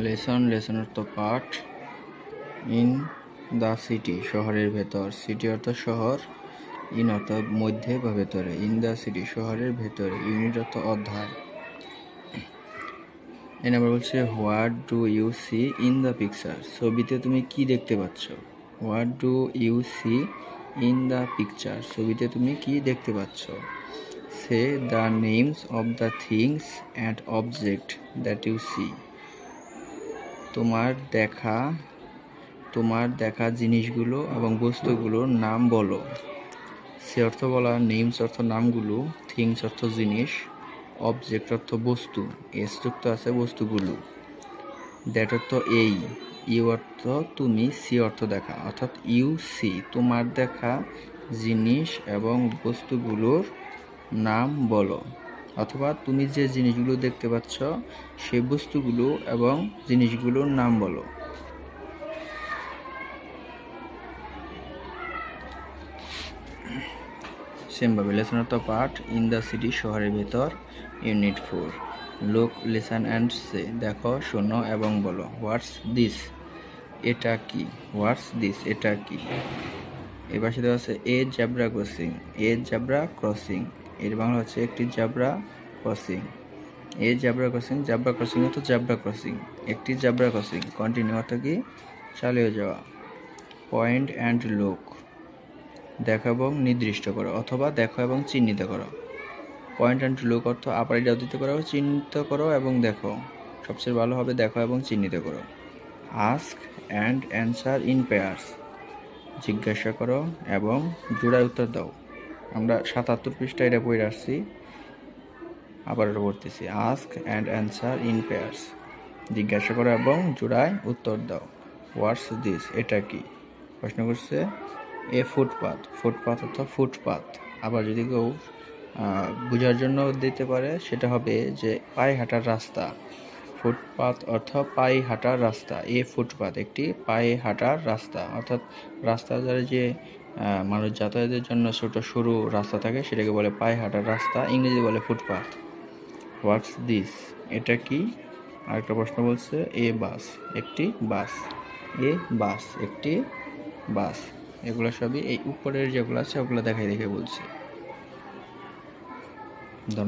Lesson অর্থ পাঠ। In the city শহরের ভেতর, সিটি অর্থ শহর, ইন অর্থ মধ্যে বা ভেতরে, ইন দ্য সিটি শহরের ভেতরে, ইউনিট অর্থ অধ্যায়। এই নাম্বার বলছে what do you see in the picture, ছবিতে তুমি কি দেখতে পাচ্ছ। What do you see in the picture, ছবিতে তুমি কি দেখতে পাচ্ছ। Say the names of the things and object that you see, তোমার দেখা জিনিসগুলো এবং বস্তুগুলোর নাম বলো। সে অর্থ বলা, নেমস অর্থ নামগুলো, থিংস অর্থ জিনিস, অবজেক্ট অর্থ বস্তু, এস যুক্ত আছে বস্তুগুলো, দ্যাট অর্থ এই, ইউ অর্থ তুমি, সি অর্থ দেখা, অর্থাৎ ইউ সি তোমার দেখা জিনিস এবং বস্তুগুলোর নাম বলো, অথবা তুমি যে জিনিসগুলো দেখতে পাচ্ছ সেই বস্তুগুলো এবং জিনিসগুলোর নাম বলো। সেমভাবে লেসন অর্থ পাঠ, ইন দ্য সিটি শহরের ভেতর, ইউনিট 4। লুক, লিসন অ্যান্ড সে দেখো, শোনো এবং বলো। হোয়াটস দিস, এটা কি। হোয়াটস দিস, এটা কি। এর পাশে দেওয়া আছে A zebra crossing, A zebra crossing, এর বাংলা হচ্ছে একটি zebra crossing. A zebra crossing, zebra crossing অর্থ জেব্রা ক্রসিং, একটি জেব্রা ক্রসিং। কন্টিনিউ অর্থ কি, চালিয়ে যাওয়া। পয়েন্ট অ্যান্ড লুক, দেখো এবং নির্দিষ্ট করো অথবা দেখো এবং চিহ্নিত করো। পয়েন্ট অ্যান্ড লুক অর্থ আপার ডাউন দিতে করো, চিহ্নিত করো এবং দেখো, সবচেয়ে ভালো হবে দেখো এবং চিহ্নিত করো। Ask and answer in pairs, জিজ্ঞাসা করো এবং জোড়ায় উত্তর দাও। আমরা 77 পৃষ্ঠা এটা পড়ে আসছি, আবার এটা পড়তেছি। Ask and answer in pairs, জিজ্ঞাসা করো এবং জোড়ায় উত্তর দাও। হোয়াটস দিস, এটা কি। প্রশ্ন করছে এ ফুটপাথ, ফুটপাথ অর্থ ফুটপাথ। আবার যদি কেউ বোঝার জন্য দিতে পারে সেটা হবে যে পায়ে হাঁটার রাস্তা। ফুটপাথ অর্থ পায়ে হাঁটার রাস্তা, এ ফুটপাথ একটি পায়ে হাঁটার রাস্তা, অর্থাৎ রাস্তার ধারে যে মানুষ যাতায়াতের জন্য ছোট সরু রাস্তা থাকে সেটাকে বলে পায়ে হাঁটার রাস্তা, ইংরেজি বলে ফুটপাথ। হোয়াটস দিস, এটা কি। আরেকটা প্রশ্ন বলছে এ বাস, একটি বাস, এ বাস একটি বাস। এগুলো সবই এই উপরের যেগুলো আছে ওগুলো দেখাই দেখে বলছে।